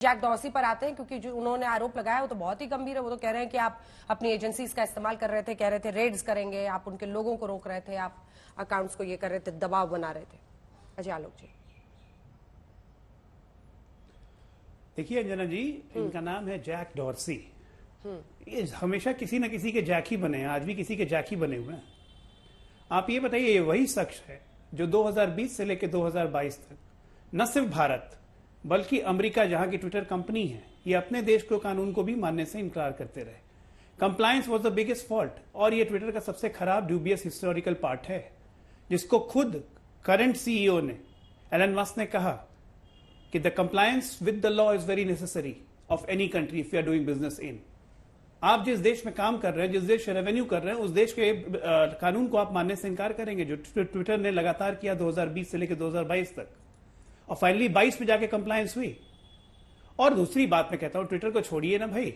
Jack Dorsey पर आते हैं, क्योंकि जो उन्होंने आरोप लगाया वो तो बहुत ही गंभीर है। वो तो कह रहे हैं कि आप अपनी एजेंसीज का इस्तेमाल कर रहे थे, कह रहे थे रेड्स करेंगे, आप उनके लोगों को रोक रहे थे, आप अकाउंट्स को ये कर रहे थे, दबाव बना रहे थे। अजय आलोक जी, देखिए अंजना जी, इनका नाम है जैक डॉर्सी। ये हमेशा किसी न किसी के जैक ही बने हैं, आज भी किसी के जैक ही बने हुए हैं। आप ये बताइए, ये वही शख्स है जो 2020 से लेकर 2022 तक न सिर्फ भारत बल्कि अमेरिका, जहां की ट्विटर कंपनी है, ये अपने देश के कानून को भी मानने से इनकार करते रहे। Compliance was the biggest fault, और ये ट्विटर का सबसे खराब ड्यूबियस हिस्टोरिकल पार्ट है, जिसको खुद करंट सीईओ ने, एलन मस्क ने कहा कि the compliance with the law is very necessary of any country if you are doing business in. आप जिस देश में काम कर रहे हैं, जिस देश से रेवेन्यू कर रहे हैं, उस देश के कानून को आप मानने से इनकार करेंगे, जो ट्विटर ने लगातार किया 2020 से लेकर 2022 तक, और फाइनली 22 में जाके कंप्लायंस हुई। और दूसरी बात मैं कहता हूं, ट्विटर को छोड़िए ना भाई,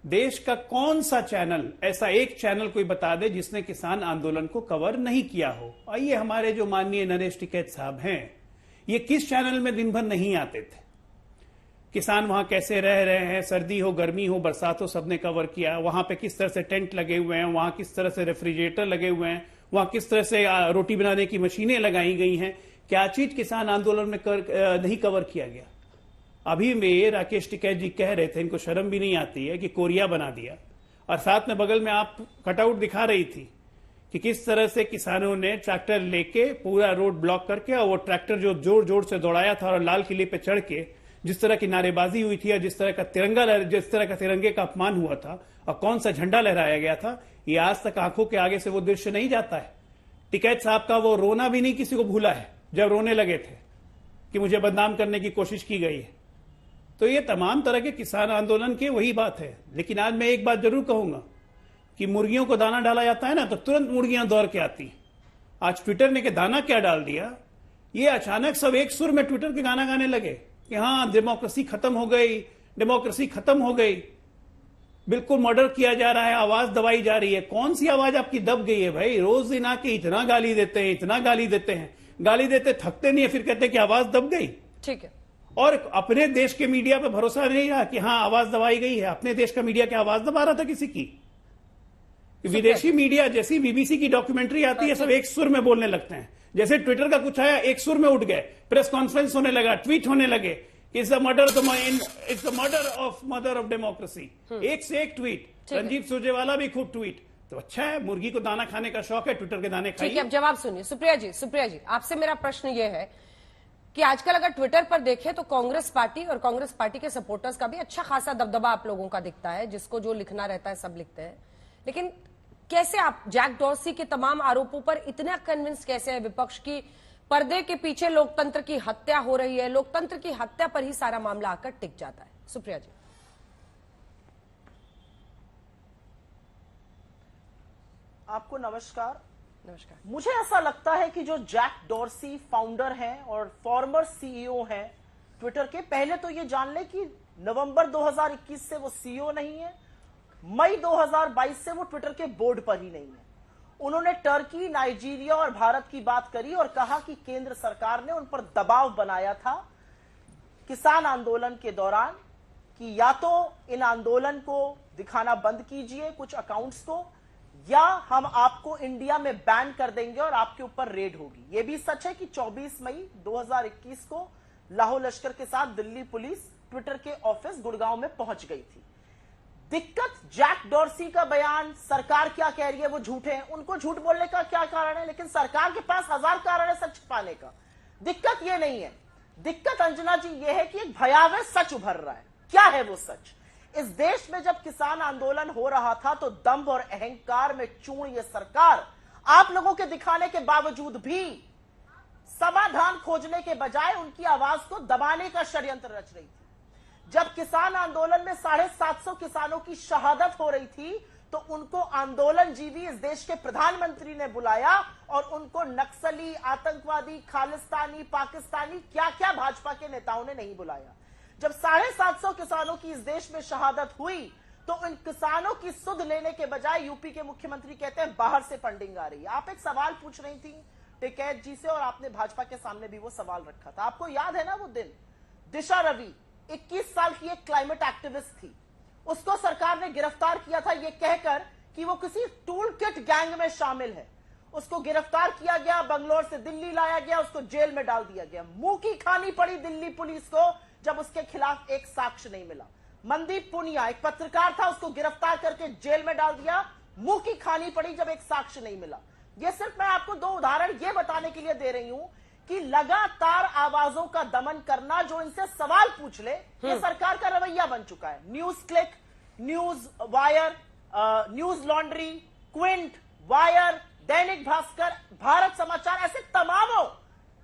देश का कौन सा चैनल, ऐसा एक चैनल कोई बता दे जिसने किसान आंदोलन को कवर नहीं किया हो। आइए, हमारे जो माननीय नरेश टिकैत साहब हैं, ये किस चैनल में दिन भर नहीं आते थे? किसान वहां कैसे रह रहे हैं, सर्दी हो, गर्मी हो, बरसात हो, सबने कवर किया। वहां पे किस तरह से टेंट लगे हुए हैं, वहां किस तरह से रेफ्रिजरेटर लगे हुए हैं, वहां किस तरह से रोटी बनाने की मशीनें लगाई गई हैं, क्या चीज किसान आंदोलन में नहीं कवर किया गया? अभी में राकेश टिकैत जी कह रहे थे, इनको शर्म भी नहीं आती है कि कोरिया बना दिया, और साथ में बगल में आप कटआउट दिखा रही थी कि किस तरह से किसानों ने ट्रैक्टर लेके पूरा रोड ब्लॉक करके, और वो ट्रैक्टर जो जोर जोर से दौड़ाया था और लाल किले पे चढ़ के जिस तरह की नारेबाजी हुई थी, और जिस तरह का तिरंगे का अपमान हुआ था, और कौन सा झंडा लहराया गया था, ये आज तक आंखों के आगे से वो दृश्य नहीं जाता है। टिकैत साहब का वो रोना भी नहीं किसी को भूला है, जब रोने लगे थे कि मुझे बदनाम करने की कोशिश की गई है। तो ये तमाम तरह के किसान आंदोलन की वही बात है। लेकिन आज मैं एक बात जरूर कहूंगा कि मुर्गियों को दाना डाला जाता है ना, तो तुरंत मुर्गियां दौड़ के आती। आज ट्विटर ने के दाना क्या डाल दिया, ये अचानक सब एक सुर में ट्विटर के गाना गाने लगे कि हाँ, डेमोक्रेसी खत्म हो गई, डेमोक्रेसी खत्म हो गई, बिल्कुल मर्डर किया जा रहा है, आवाज दबाई जा रही है। कौन सी आवाज आपकी दब गई है भाई? रोज दिन आके इतना गाली देते हैं, इतना गाली देते हैं, गाली देते थकते नहीं है, फिर कहते हैं कि आवाज दब गई। ठीक है। और अपने देश के मीडिया पे भरोसा नहीं रहा कि हाँ आवाज दबाई गई है। अपने देश का मीडिया क्या आवाज दबा रहा था किसी की? विदेशी मीडिया, जैसी बीबीसी की डॉक्यूमेंट्री आती है, सब एक सुर में बोलने लगते हैं। जैसे ट्विटर का कुछ आया, एक सुर में उठ गए, प्रेस कॉन्फ्रेंस होने लगा, ट्वीट होने लगे, it's the murder of mother of democracy. एक से एक ट्वीट, रणजीत सुरजेवाला भी खूब ट्वीट। तो अच्छा है, मुर्गी को दाना खाने का शौक है, ट्विटर के दाने खाइए। ठीक है, अब जवाब सुनिए। सुप्रिया जी, आपसे मेरा प्रश्न यह है कि आजकल अगर ट्विटर पर देखें तो कांग्रेस पार्टी और कांग्रेस पार्टी के सपोर्टर्स का भी अच्छा खासा दबदबा आप लोगों का दिखता है, जिसको जो लिखना रहता है सब लिखते हैं। लेकिन कैसे आप जैक डॉर्सी के तमाम आरोपों पर इतना कन्विंस कैसे है विपक्ष की पर्दे के पीछे लोकतंत्र की हत्या हो रही है, लोकतंत्र की हत्या पर ही सारा मामला आकर टिक जाता है? सुप्रिया जी। आपको नमस्कार। नमस्कार। मुझे ऐसा लगता है कि जो जैक डॉर्सी फाउंडर हैं और फॉर्मर सीईओ हैं ट्विटर के, पहले तो ये जान ले कि नवंबर 2021 से वो सीईओ नहीं है, मई 2022 से वो ट्विटर के बोर्ड पर ही नहीं है। उन्होंने टर्की, नाइजीरिया और भारत की बात करी और कहा कि केंद्र सरकार ने उन पर दबाव बनाया था किसान आंदोलन के दौरान कि या तो इन आंदोलन को दिखाना बंद कीजिए, कुछ अकाउंट्स को, या हम आपको इंडिया में बैन कर देंगे और आपके ऊपर रेड होगी। यह भी सच है कि 24 मई 2021 को लाहौर लश्कर के साथ दिल्ली पुलिस ट्विटर के ऑफिस गुड़गांव में पहुंच गई थी। दिक्कत जैक डॉर्सी का बयान, सरकार क्या कह रही है वो झूठे हैं, उनको झूठ बोलने का क्या कारण है? लेकिन सरकार के पास हजार कारण है सच छिपाने का। दिक्कत ये नहीं है, दिक्कत अंजना जी ये है कि एक भयावह सच उभर रहा है। क्या है वो सच? इस देश में जब किसान आंदोलन हो रहा था तो दंभ और अहंकार में चूर्ण ये सरकार आप लोगों के दिखाने के बावजूद भी समाधान खोजने के बजाय उनकी आवाज को दबाने का षड्यंत्र रच रही थी। जब किसान आंदोलन में 750 किसानों की शहादत हो रही थी तो उनको आंदोलन जीवी इस देश के प्रधानमंत्री ने बुलाया और उनको नक्सली, आतंकवादी, खालिस्तानी, पाकिस्तानी, क्या क्या भाजपा के नेताओं ने नहीं बुलाया। जब 750 किसानों की इस देश में शहादत हुई तो इन किसानों की सुध लेने के बजाय यूपी के मुख्यमंत्री कहते हैं बाहर से फंडिंग आ रही है। आप एक सवाल पूछ रही थी टिकैत जी से और आपने भाजपा के सामने भी वो सवाल रखा था। आपको याद है ना वो दिन, दिशा रवि 21 साल की एक क्लाइमेट एक्टिविस्ट थी, उसको सरकार ने गिरफ्तार किया था यह कहकर कि वो किसी टूल किट गैंग में शामिल है। उसको गिरफ्तार किया गया, बंगलोर से दिल्ली लाया गया, उसको जेल में डाल दिया गया। मुंह की खानी पड़ी दिल्ली पुलिस को जब उसके खिलाफ एक साक्ष्य नहीं मिला। मनदीप पुनिया एक पत्रकार था, उसको गिरफ्तार करके जेल में डाल दिया, मुंह की खानी पड़ी जब एक साक्ष्य नहीं मिला। यह सिर्फ मैं आपको दो उदाहरण ये बताने के लिए दे रही हूं कि लगातार आवाजों का दमन करना, जो इनसे सवाल पूछ ले, ये सरकार का रवैया बन चुका है। News click, news wire, news laundry, Quint, wire, Dainik Bhaskar, Bharat समाचार, ऐसे तमामों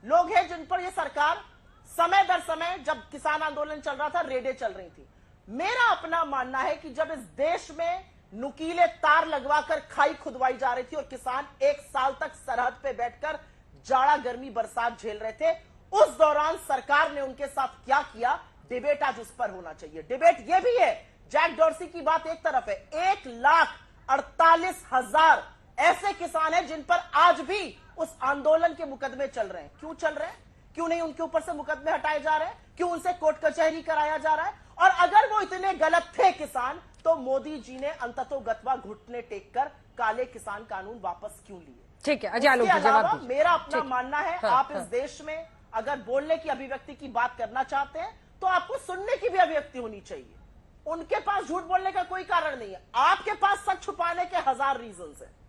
लोग हैं जिन पर यह सरकार समय दर समय, जब किसान आंदोलन चल रहा था, रेडें चल रही थी। मेरा अपना मानना है कि जब इस देश में नुकीले तार लगवाकर खाई खुदवाई जा रही थी और किसान एक साल तक सरहद पे बैठकर जाड़ा गर्मी बरसात झेल रहे थे, उस दौरान सरकार ने उनके साथ क्या किया, डिबेट आज उस पर होना चाहिए। डिबेट यह भी है, जैक डॉर्सी की बात एक तरफ है, 1,48,000 ऐसे किसान हैं जिन पर आज भी उस आंदोलन के मुकदमे चल रहे हैं। क्यों चल रहे हैं? क्यों नहीं उनके ऊपर से मुकदमे हटाए जा रहे हैं? क्यों उनसे कोर्ट कचहरी कराया जा रहा है? और अगर वो इतने गलत थे किसान, तो मोदी जी ने अंततोगत्वा घुटने टेक कर काले किसान कानून वापस क्यों लिए? ठीक है, अजय आलोक जी जवाब दीजिए। मेरा अपना मानना है, हाँ, आप इस देश में अगर बोलने की अभिव्यक्ति की बात करना चाहते हैं तो आपको सुनने की भी अभिव्यक्ति होनी चाहिए। उनके पास झूठ बोलने का कोई कारण नहीं है, आपके पास सच छुपाने के 1000 रीजंस है।